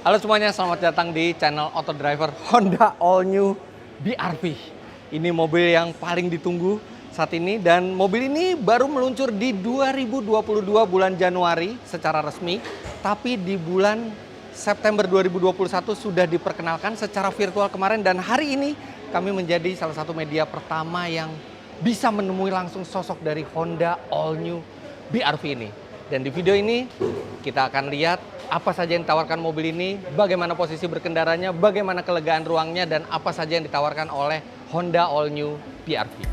Halo semuanya, selamat datang di channel Auto Driver Honda All New BR-V. Ini mobil yang paling ditunggu saat ini dan mobil ini baru meluncur di 2022 bulan Januari secara resmi, tapi di bulan September 2021 sudah diperkenalkan secara virtual kemarin dan hari ini kami menjadi salah satu media pertama yang bisa menemui langsung sosok dari Honda All New BR-V ini. Dan di video ini kita akan lihat apa saja yang ditawarkan mobil ini, bagaimana posisi berkendaranya, bagaimana kelegaan ruangnya, dan apa saja yang ditawarkan oleh Honda All New BR-V.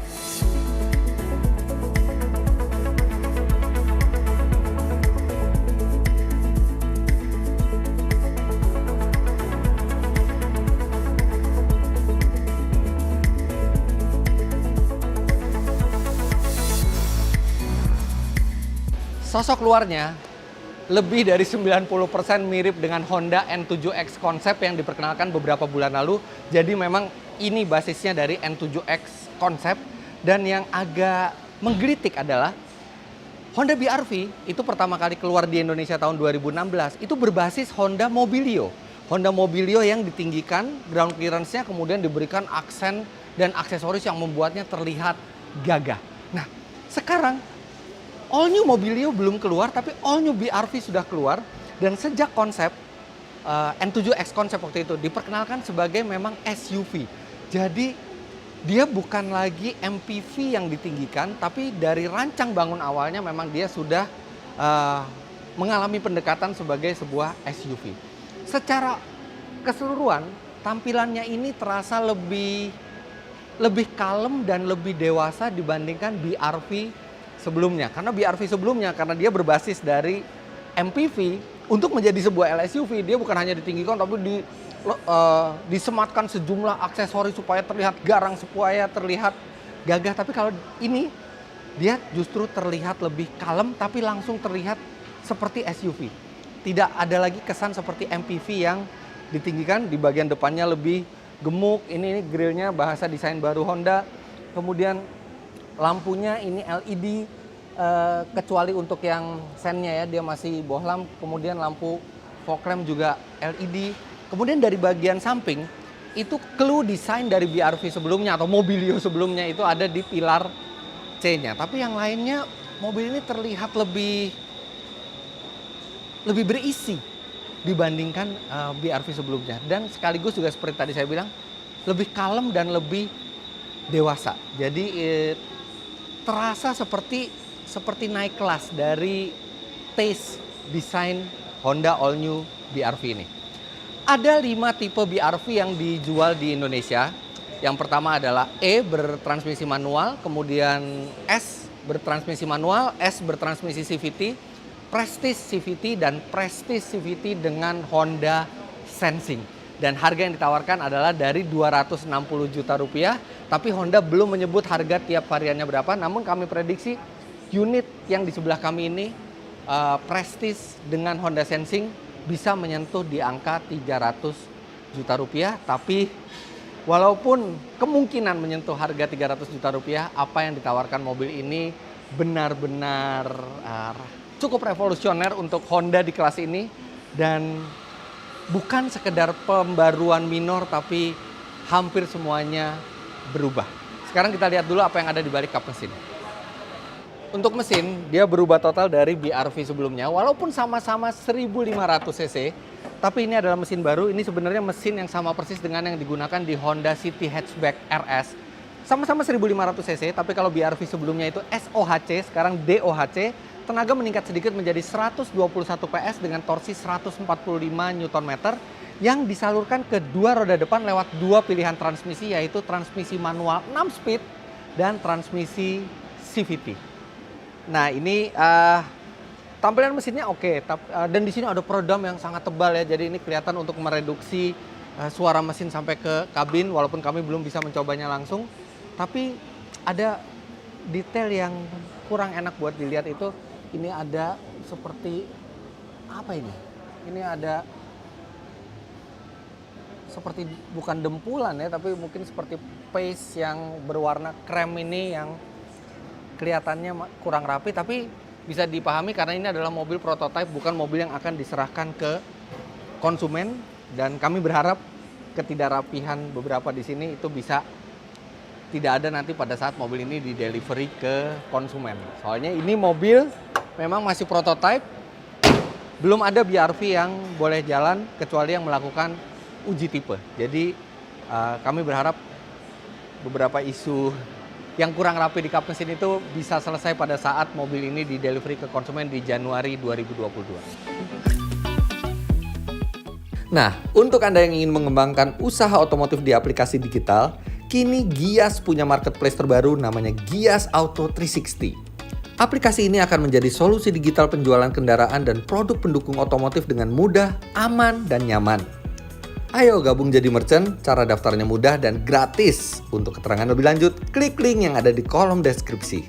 Sosok luarnya lebih dari 90% mirip dengan Honda N7X konsep yang diperkenalkan beberapa bulan lalu. Jadi memang ini basisnya dari N7X konsep. Dan yang agak menggelitik adalah Honda BR-V itu pertama kali keluar di Indonesia tahun 2016. Itu berbasis Honda Mobilio. Honda Mobilio yang ditinggikan, ground clearance-nya kemudian diberikan aksen dan aksesoris yang membuatnya terlihat gagah. Nah, sekarang All New Mobilio belum keluar, tapi All New BR-V sudah keluar. Dan sejak konsep N7X konsep waktu itu diperkenalkan sebagai memang SUV. Jadi dia bukan lagi MPV yang ditinggikan, tapi dari rancang bangun awalnya memang dia sudah mengalami pendekatan sebagai sebuah SUV. Secara keseluruhan tampilannya ini terasa lebih kalem dan lebih dewasa dibandingkan BR-V sebelumnya. Karena BR-V sebelumnya, karena dia berbasis dari MPV, untuk menjadi sebuah LSUV, dia bukan hanya ditinggikan, tapi disematkan sejumlah aksesoris supaya terlihat garang, supaya terlihat gagah. Tapi kalau ini, dia justru terlihat lebih kalem, tapi langsung terlihat seperti SUV. Tidak ada lagi kesan seperti MPV yang ditinggikan, di bagian depannya lebih gemuk. Ini grillnya bahasa desain baru Honda. Kemudian lampunya ini LED, kecuali untuk yang sennya ya, dia masih bohlam. Kemudian lampu fog lamp juga LED. Kemudian dari bagian samping, itu clue desain dari BR-V sebelumnya atau Mobilio sebelumnya itu ada di pilar C-nya. Tapi yang lainnya, mobil ini terlihat lebih berisi dibandingkan BR-V sebelumnya. Dan sekaligus juga seperti tadi saya bilang, lebih kalem dan lebih dewasa. Jadi terasa seperti naik kelas dari taste desain Honda All New BR-V ini. Ada 5 tipe BR-V yang dijual di Indonesia. Yang pertama adalah E bertransmisi manual, kemudian S bertransmisi manual, S bertransmisi CVT, Prestige CVT, dan Prestige CVT dengan Honda Sensing. Dan harga yang ditawarkan adalah dari 260 juta rupiah. Tapi Honda belum menyebut harga tiap variannya berapa. Namun kami prediksi unit yang di sebelah kami ini, Prestige dengan Honda Sensing, bisa menyentuh di angka 300 juta rupiah. Tapi walaupun kemungkinan menyentuh harga 300 juta rupiah, apa yang ditawarkan mobil ini benar-benar cukup revolusioner untuk Honda di kelas ini. Dan bukan sekedar pembaruan minor, tapi hampir semuanya berubah. Sekarang kita lihat dulu apa yang ada di balik kap mesin. Untuk mesin, dia berubah total dari BR-V sebelumnya. Walaupun sama-sama 1500 cc, tapi ini adalah mesin baru. Ini sebenarnya mesin yang sama persis dengan yang digunakan di Honda City Hatchback RS. Sama-sama 1500 cc, tapi kalau BR-V sebelumnya itu SOHC, sekarang DOHC. Tenaga meningkat sedikit menjadi 121 PS dengan torsi 145 Nm yang disalurkan ke dua roda depan lewat dua pilihan transmisi, yaitu transmisi manual 6 speed dan transmisi CVT. Nah, ini tampilan mesinnya oke, dan di sini ada peredam yang sangat tebal ya, jadi ini kelihatan untuk mereduksi suara mesin sampai ke kabin, walaupun kami belum bisa mencobanya langsung. Tapi ada detail yang kurang enak buat dilihat itu. Ini ada seperti apa ini? Ini ada seperti bukan dempulan ya, tapi mungkin seperti paste yang berwarna krem ini yang kelihatannya kurang rapi, tapi bisa dipahami karena ini adalah mobil prototipe, bukan mobil yang akan diserahkan ke konsumen, dan kami berharap ketidakrapihan beberapa di sini itu bisa tidak ada nanti pada saat mobil ini di delivery ke konsumen. Soalnya ini mobil memang masih prototype, belum ada BRV yang boleh jalan kecuali yang melakukan uji tipe. Jadi kami berharap beberapa isu yang kurang rapi di kap mesin itu bisa selesai pada saat mobil ini di delivery ke konsumen di Januari 2022. Nah, untuk Anda yang ingin mengembangkan usaha otomotif di aplikasi digital, kini Gias punya marketplace terbaru namanya Gias Auto 360. Aplikasi ini akan menjadi solusi digital penjualan kendaraan dan produk pendukung otomotif dengan mudah, aman, dan nyaman. Ayo gabung jadi merchant, cara daftarnya mudah dan gratis. Untuk keterangan lebih lanjut, klik link yang ada di kolom deskripsi.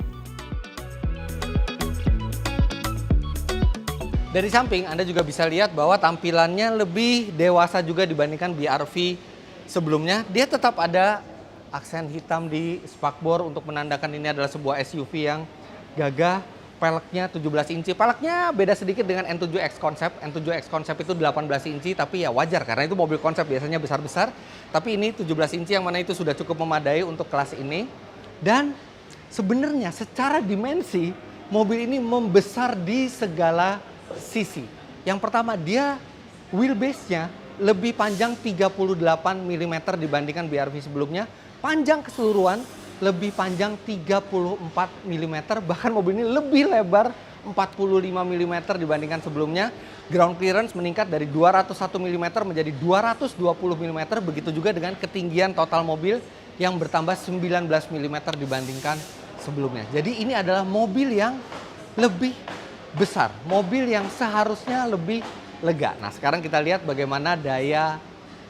Dari samping Anda juga bisa lihat bahwa tampilannya lebih dewasa juga dibandingkan BRV sebelumnya. Dia tetap ada aksen hitam di spakbor untuk menandakan ini adalah sebuah SUV yang gagah. Peleknya 17 inci. Peleknya beda sedikit dengan N7X Concept. N7X Concept itu 18 inci, tapi ya wajar karena itu mobil konsep biasanya besar-besar. Tapi ini 17 inci yang mana itu sudah cukup memadai untuk kelas ini. Dan sebenarnya secara dimensi mobil ini membesar di segala sisi. Yang pertama, dia wheelbase-nya lebih panjang 38 mm dibandingkan BRV sebelumnya. Panjang keseluruhan lebih panjang 34 mm, bahkan mobil ini lebih lebar 45 mm dibandingkan sebelumnya. Ground clearance meningkat dari 201 mm menjadi 220 mm, begitu juga dengan ketinggian total mobil yang bertambah 19 mm dibandingkan sebelumnya. Jadi ini adalah mobil yang lebih besar, mobil yang seharusnya lebih lega. Nah, sekarang kita lihat bagaimana daya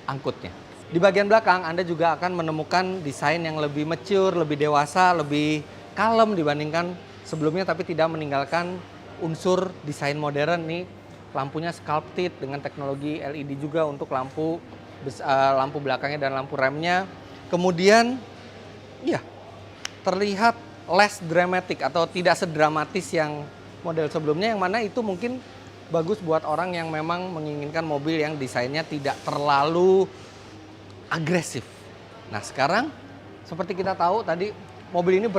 angkutnya. Di bagian belakang Anda juga akan menemukan desain yang lebih mature, lebih dewasa, lebih kalem dibandingkan sebelumnya, tapi tidak meninggalkan unsur desain modern. Nih, lampunya sculpted dengan teknologi LED juga untuk lampu belakangnya dan lampu remnya. Kemudian, ya, terlihat less dramatic atau tidak sedramatis yang model sebelumnya, yang mana itu mungkin bagus buat orang yang memang menginginkan mobil yang desainnya tidak terlalu agresif. Nah, sekarang seperti kita tahu tadi mobil ini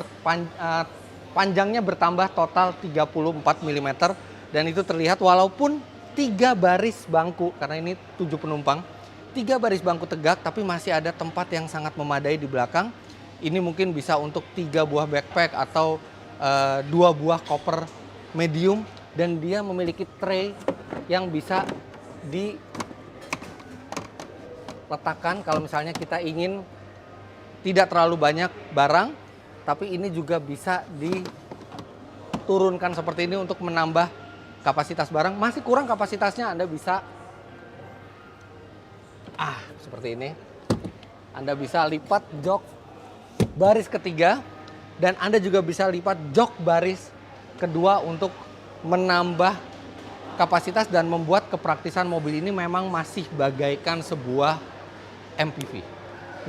panjangnya bertambah total 34 mm dan itu terlihat walaupun 3 baris bangku, karena ini 7 penumpang, 3 baris bangku tegak tapi masih ada tempat yang sangat memadai di belakang. Ini mungkin bisa untuk 3 buah backpack atau 2 buah koper medium, dan dia memiliki tray yang bisa diletakkan kalau misalnya kita ingin tidak terlalu banyak barang, tapi ini juga bisa diturunkan seperti ini untuk menambah kapasitas barang. Masih kurang kapasitasnya, Anda bisa seperti ini. Anda bisa lipat jok baris ketiga dan Anda juga bisa lipat jok baris kedua untuk menambah kapasitas dan membuat kepraktisan mobil ini memang masih bagaikan sebuah MPV.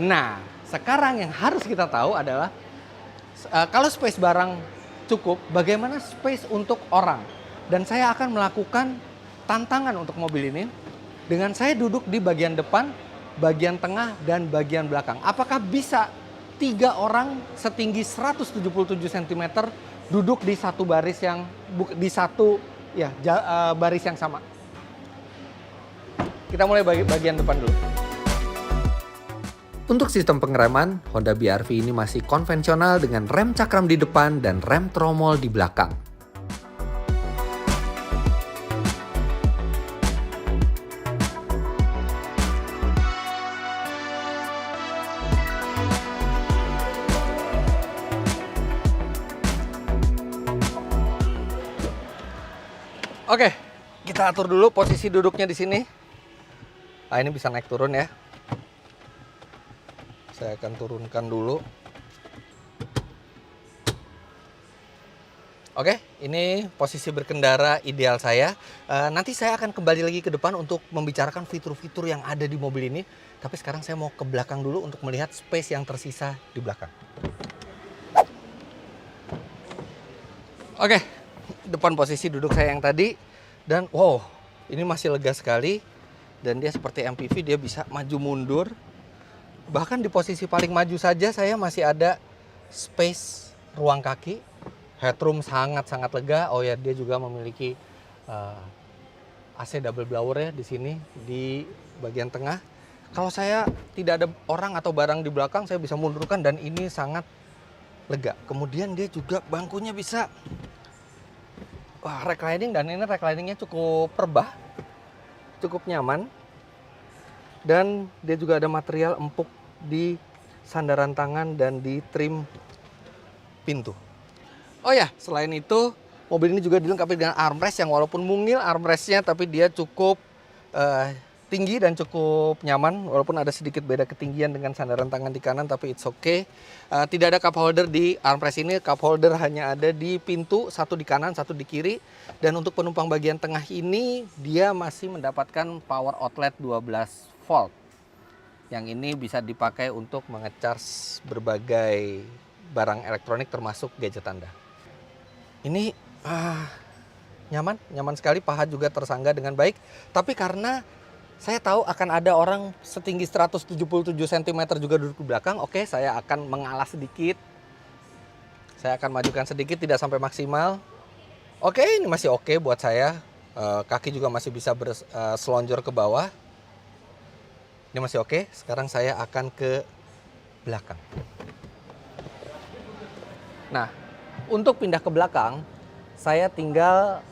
Nah, sekarang yang harus kita tahu adalah kalau space barang cukup, bagaimana space untuk orang? Dan saya akan melakukan tantangan untuk mobil ini dengan saya duduk di bagian depan, bagian tengah, dan bagian belakang. Apakah bisa 3 orang setinggi 177 cm duduk di satu baris yang baris yang sama? Kita mulai bagian depan dulu. Untuk sistem pengereman, Honda BRV ini masih konvensional dengan rem cakram di depan dan rem tromol di belakang. Oke, kita atur dulu posisi duduknya di sini. Nah, ini bisa naik turun ya. Saya akan turunkan dulu. Oke, ini posisi berkendara ideal saya. Nanti saya akan kembali lagi ke depan untuk membicarakan fitur-fitur yang ada di mobil ini. Tapi sekarang saya mau ke belakang dulu untuk melihat space yang tersisa di belakang. Oke, depan posisi duduk saya yang tadi. Dan wow, ini masih lega sekali. Dan dia seperti MPV, dia bisa maju mundur. Bahkan di posisi paling maju saja saya masih ada space ruang kaki. Headroom sangat-sangat lega. Oh ya, dia juga memiliki AC double blower ya di sini di bagian tengah. Kalau saya tidak ada orang atau barang di belakang, saya bisa mundurkan dan ini sangat lega. Kemudian dia juga bangkunya bisa reclining, dan ini recliningnya cukup rebah, cukup nyaman. Dan dia juga ada material empuk di sandaran tangan dan di trim pintu. Oh ya, selain itu mobil ini juga dilengkapi dengan armrest yang walaupun mungil armrestnya, tapi dia cukup tinggi dan cukup nyaman. Walaupun ada sedikit beda ketinggian dengan sandaran tangan di kanan, tapi it's okay. Tidak ada cup holder di armrest ini. Cup holder hanya ada di pintu, satu di kanan, satu di kiri. Dan untuk penumpang bagian tengah ini, dia masih mendapatkan power outlet 12 volt. Yang ini bisa dipakai untuk mengecharge berbagai barang elektronik termasuk gadget Anda. Ini nyaman sekali, paha juga tersangga dengan baik. Tapi karena saya tahu akan ada orang setinggi 177 cm juga duduk di belakang, oke, saya akan mengalah sedikit. Saya akan majukan sedikit, tidak sampai maksimal. Oke, ini masih oke buat saya. Kaki juga masih bisa selonjor ke bawah. Ini masih oke. Sekarang saya akan ke belakang. Nah, untuk pindah ke belakang, saya tinggal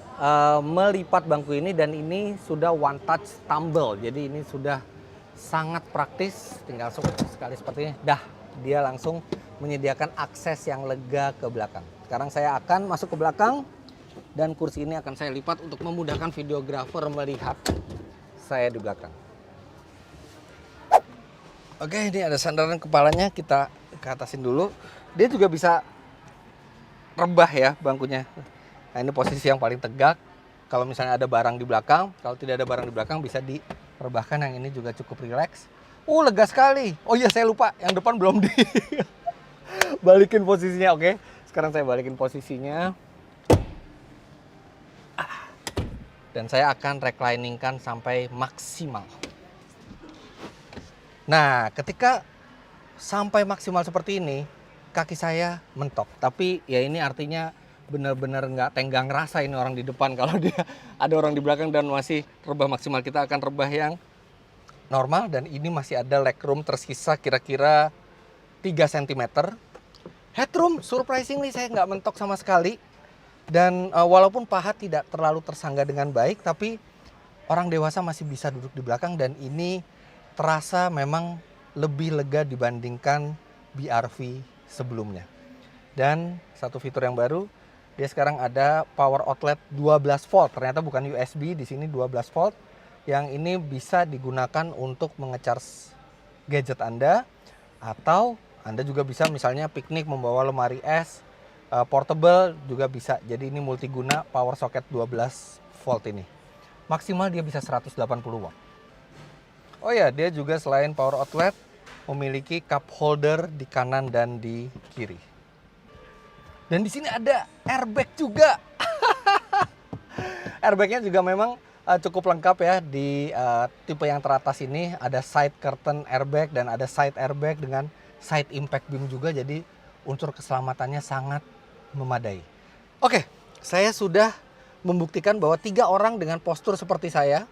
melipat bangku ini, dan ini sudah one touch tumble. Jadi ini sudah sangat praktis. Tinggal sekali seperti ini, dia langsung menyediakan akses yang lega ke belakang. Sekarang saya akan masuk ke belakang, dan kursi ini akan saya lipat untuk memudahkan videografer melihat saya di belakang. Oke, ini ada sandaran kepalanya, kita ke atasin dulu. Dia juga bisa rebah ya bangkunya. Nah, ini posisi yang paling tegak. Kalau misalnya ada barang di belakang, kalau tidak ada barang di belakang bisa direbahkan. Yang ini juga cukup rileks. Lega sekali. Oh iya, saya lupa, yang depan belum balikin posisinya. Oke, sekarang saya balikin posisinya. Dan saya akan recliningkan sampai maksimal. Nah, ketika sampai maksimal seperti ini, kaki saya mentok. Tapi ya ini artinya benar-benar nggak tenggang rasa ini orang di depan. Kalau dia ada orang di belakang dan masih rebah maksimal, kita akan rebah yang normal. Dan ini masih ada legroom tersisa kira-kira 3 cm. Headroom, surprisingly saya nggak mentok sama sekali. Dan walaupun paha tidak terlalu tersangga dengan baik, tapi orang dewasa masih bisa duduk di belakang. Dan ini terasa memang lebih lega dibandingkan BRV sebelumnya. Dan satu fitur yang baru, dia sekarang ada power outlet 12 volt. Ternyata bukan USB, di sini 12 volt. Yang ini bisa digunakan untuk mengecharge gadget Anda, atau Anda juga bisa misalnya piknik membawa lemari es, portable juga bisa. Jadi ini multiguna power socket 12 volt ini. Maksimal dia bisa 180 watt. Oh ya, dia juga selain power outlet memiliki cup holder di kanan dan di kiri. Dan di sini ada airbag juga. Airbagnya juga memang cukup lengkap ya. Di tipe yang teratas ini ada side curtain airbag dan ada side airbag dengan side impact beam juga. Jadi unsur keselamatannya sangat memadai. Oke, saya sudah membuktikan bahwa 3 orang dengan postur seperti saya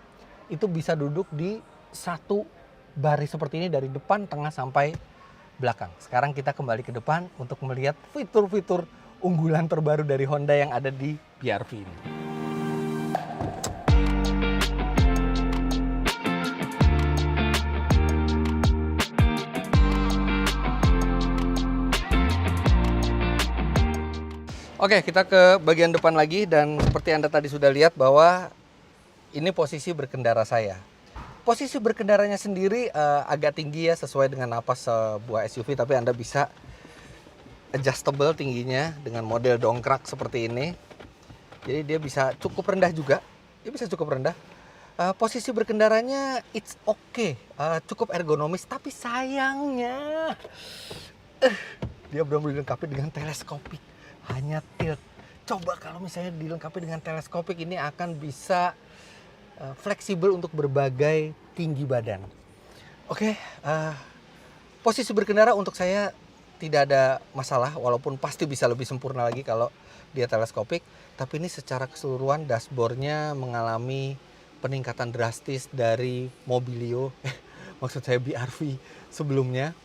itu bisa duduk di satu baris seperti ini dari depan, tengah, sampai belakang. Sekarang kita kembali ke depan untuk melihat fitur-fitur unggulan terbaru dari Honda yang ada di BRV ini. Oke, kita ke bagian depan lagi, dan seperti Anda tadi sudah lihat bahwa ini posisi berkendara saya. Posisi berkendaranya sendiri agak tinggi ya, sesuai dengan napas sebuah SUV, tapi Anda bisa adjustable tingginya dengan model dongkrak seperti ini. Jadi dia bisa cukup rendah juga. Dia bisa cukup rendah. Posisi berkendaranya it's okay, cukup ergonomis, tapi sayangnya dia belum dilengkapi dengan teleskopik, hanya tilt. Coba kalau misalnya dilengkapi dengan teleskopik, ini akan bisa fleksibel untuk berbagai tinggi badan. Oke, posisi berkendara untuk saya tidak ada masalah, walaupun pasti bisa lebih sempurna lagi kalau dia teleskopik. Tapi ini secara keseluruhan dashboardnya mengalami peningkatan drastis dari Mobilio, maksud saya BRV sebelumnya.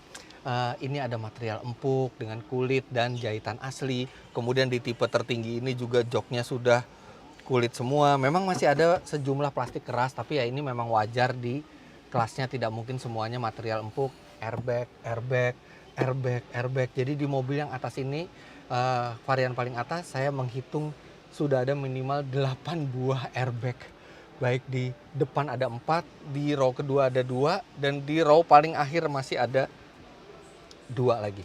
Ini ada material empuk dengan kulit dan jahitan asli. Kemudian di tipe tertinggi ini juga joknya sudah kulit semua. Memang masih ada sejumlah plastik keras, tapi ya ini memang wajar di kelasnya, tidak mungkin semuanya material empuk. Airbag, airbag, airbag, airbag. Jadi di mobil yang atas ini, varian paling atas, saya menghitung sudah ada minimal 8 buah airbag. Baik di depan ada 4, di row kedua ada 2, dan di row paling akhir masih ada 2 lagi.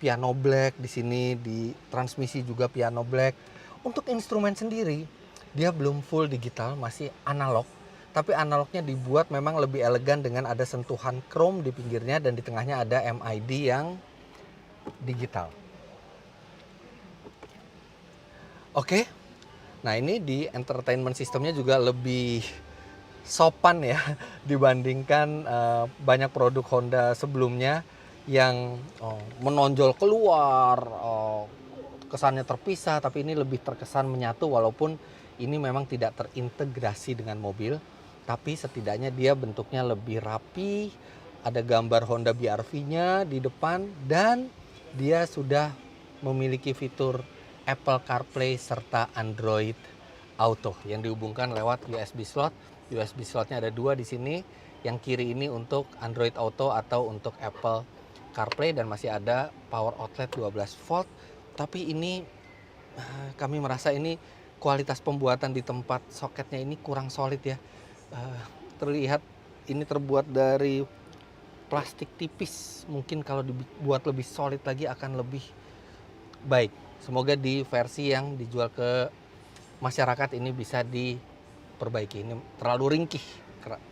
Piano black di sini, di transmisi juga piano black. Untuk instrumen sendiri, dia belum full digital, masih analog. Tapi analognya dibuat memang lebih elegan dengan ada sentuhan chrome di pinggirnya dan di tengahnya ada MID yang digital. Oke, nah ini di entertainment systemnya juga lebih sopan ya dibandingkan banyak produk Honda sebelumnya yang menonjol keluar, kesannya terpisah, tapi ini lebih terkesan menyatu walaupun ini memang tidak terintegrasi dengan mobil, tapi setidaknya dia bentuknya lebih rapi, ada gambar Honda BRV-nya di depan dan dia sudah memiliki fitur Apple CarPlay serta Android Auto yang dihubungkan lewat USB slot. USB slotnya ada 2 di sini. Yang kiri ini untuk Android Auto atau untuk Apple CarPlay dan masih ada power outlet 12 volt. Tapi ini kami merasa ini kualitas pembuatan di tempat soketnya ini kurang solid ya. Terlihat ini terbuat dari plastik tipis. Mungkin kalau dibuat lebih solid lagi akan lebih baik. Semoga di versi yang dijual ke masyarakat ini bisa diperbaiki. Ini terlalu ringkih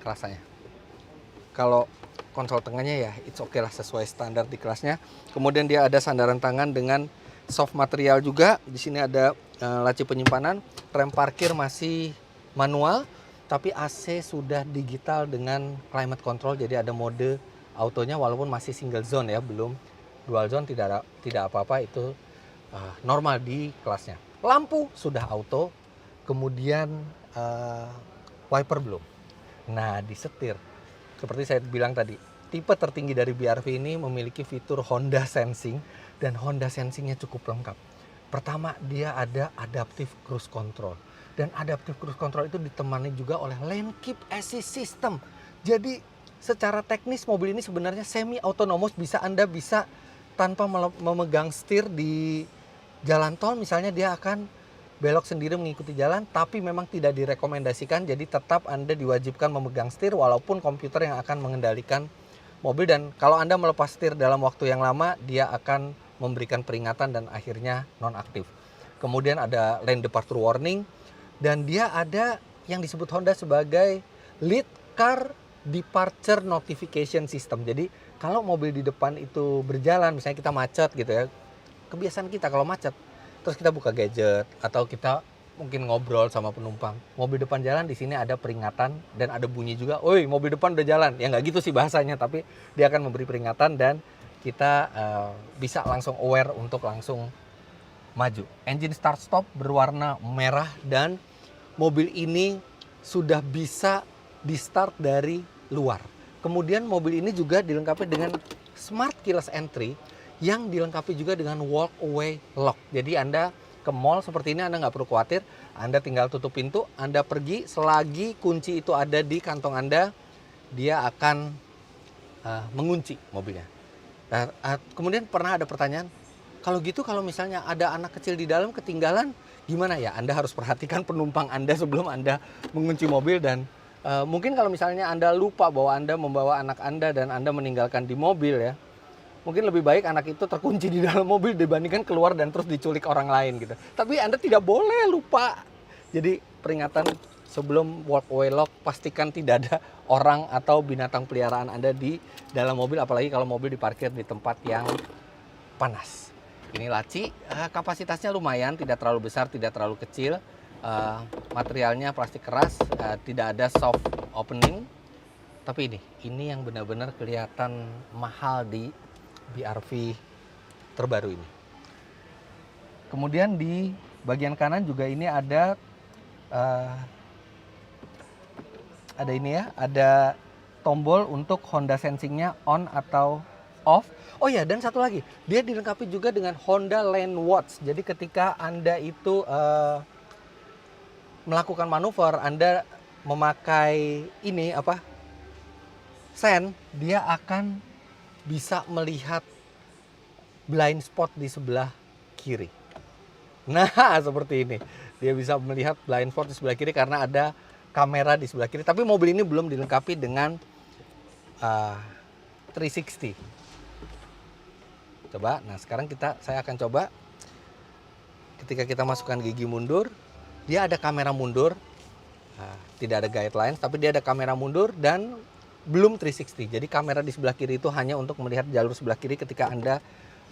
rasanya. Kalau konsol tengahnya ya it's okay lah, sesuai standar di kelasnya. Kemudian dia ada sandaran tangan dengan soft material juga. Di sini ada laci penyimpanan. Rem parkir masih manual, tapi AC sudah digital dengan climate control. Jadi ada mode autonya walaupun masih single zone ya, belum dual zone, tidak apa-apa, itu normal di kelasnya. Lampu sudah auto, kemudian wiper belum. Nah, di setir seperti saya bilang tadi, tipe tertinggi dari BRV ini memiliki fitur Honda Sensing dan Honda Sensingnya cukup lengkap. Pertama, dia ada adaptive cruise control dan adaptive cruise control itu ditemani juga oleh lane keep assist system. Jadi secara teknis mobil ini sebenarnya semi autonomous, Anda bisa tanpa memegang setir di jalan tol misalnya, dia akan belok sendiri mengikuti jalan, tapi memang tidak direkomendasikan. Jadi tetap Anda diwajibkan memegang setir walaupun komputer yang akan mengendalikan mobil, dan kalau Anda melepas setir dalam waktu yang lama dia akan memberikan peringatan dan akhirnya nonaktif. Kemudian ada lane departure warning dan dia ada yang disebut Honda sebagai lead car departure notification system. Jadi kalau mobil di depan itu berjalan, misalnya kita macet gitu ya, kebiasaan kita kalau macet terus kita buka gadget atau kita mungkin ngobrol sama penumpang, mobil depan jalan, di sini ada peringatan dan ada bunyi juga, "Oi, mobil depan udah jalan." Ya nggak gitu sih bahasanya, tapi dia akan memberi peringatan dan kita bisa langsung aware untuk langsung maju. Engine start stop berwarna merah dan mobil ini sudah bisa di start dari luar. Kemudian mobil ini juga dilengkapi dengan smart keyless entry yang dilengkapi juga dengan walk away lock. Jadi Anda ke mall seperti ini Anda nggak perlu khawatir, Anda tinggal tutup pintu, Anda pergi, selagi kunci itu ada di kantong Anda, dia akan mengunci mobilnya. Nah, kemudian pernah ada pertanyaan, kalau gitu kalau misalnya ada anak kecil di dalam ketinggalan gimana ya? Anda harus perhatikan penumpang Anda sebelum Anda mengunci mobil, dan mungkin kalau misalnya Anda lupa bahwa Anda membawa anak Anda dan Anda meninggalkan di mobil ya, mungkin lebih baik anak itu terkunci di dalam mobil dibandingkan keluar dan terus diculik orang lain gitu. Tapi Anda tidak boleh lupa. Jadi peringatan sebelum walkway lock, pastikan tidak ada orang atau binatang peliharaan Anda di dalam mobil, apalagi kalau mobil diparkir di tempat yang panas. Ini laci, kapasitasnya lumayan, tidak terlalu besar, tidak terlalu kecil. materialnya plastik keras, tidak ada soft opening. Tapi ini yang benar-benar kelihatan mahal di BRV terbaru ini. Kemudian di bagian kanan juga ini ada ini ya, ada tombol untuk Honda Sensing-nya on atau off. Oh ya, dan satu lagi, dia dilengkapi juga dengan Honda Lane Watch. Jadi ketika Anda itu melakukan manuver, Anda memakai sen, dia akan bisa melihat blind spot di sebelah kiri. Nah, seperti ini. Dia bisa melihat blind spot di sebelah kiri karena ada kamera di sebelah kiri. Tapi mobil ini belum dilengkapi dengan 360. Coba, nah sekarang saya akan coba. Ketika kita masukkan gigi mundur, dia ada kamera mundur. Tidak ada guidelines, tapi dia ada kamera mundur dan belum 360. Jadi kamera di sebelah kiri itu hanya untuk melihat jalur sebelah kiri ketika Anda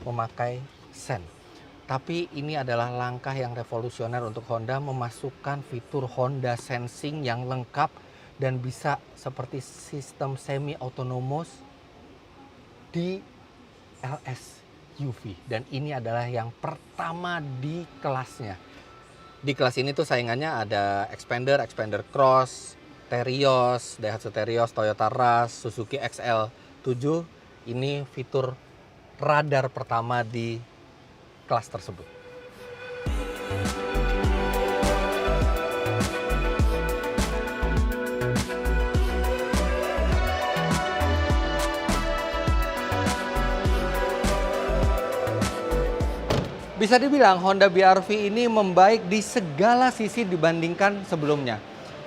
memakai sen. Tapi ini adalah langkah yang revolusioner untuk Honda memasukkan fitur Honda Sensing yang lengkap dan bisa seperti sistem semi autonomous di LS UV. Dan ini adalah yang pertama di kelasnya. Di kelas ini tuh saingannya ada Xpander, Xpander Cross, Terios, Daihatsu Terios, Toyota Rush, Suzuki XL7. Ini fitur radar pertama di kelas tersebut. Bisa dibilang Honda BRV ini membaik di segala sisi dibandingkan sebelumnya.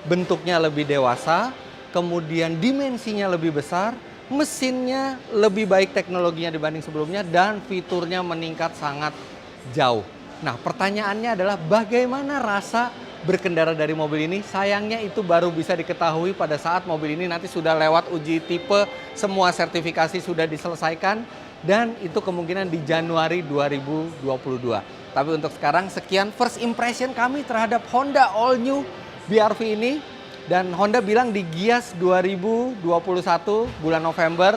Bentuknya lebih dewasa, kemudian dimensinya lebih besar, mesinnya lebih baik teknologinya dibanding sebelumnya, dan fiturnya meningkat sangat jauh. Nah, pertanyaannya adalah bagaimana rasa berkendara dari mobil ini? Sayangnya itu baru bisa diketahui pada saat mobil ini nanti sudah lewat uji tipe, semua sertifikasi sudah diselesaikan, dan itu kemungkinan di Januari 2022. Tapi untuk sekarang, sekian first impression kami terhadap Honda All New BRV ini. Dan Honda bilang di Gias 2021 bulan November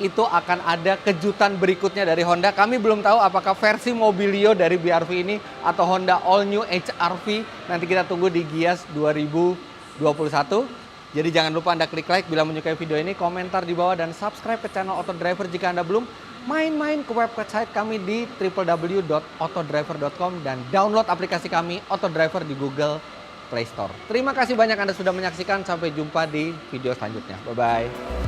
itu akan ada kejutan berikutnya dari Honda. Kami belum tahu apakah versi Mobilio dari BRV ini atau Honda All New HR-V. Nanti kita tunggu di Gias 2021. Jadi jangan lupa Anda klik like bila menyukai video ini, komentar di bawah, dan subscribe ke channel Auto Driver jika Anda belum. Main-main ke website kami di www.autodriver.com dan download aplikasi kami Auto Driver di Google Play Store. Terima kasih banyak Anda sudah menyaksikan. Sampai jumpa di video selanjutnya. Bye-bye.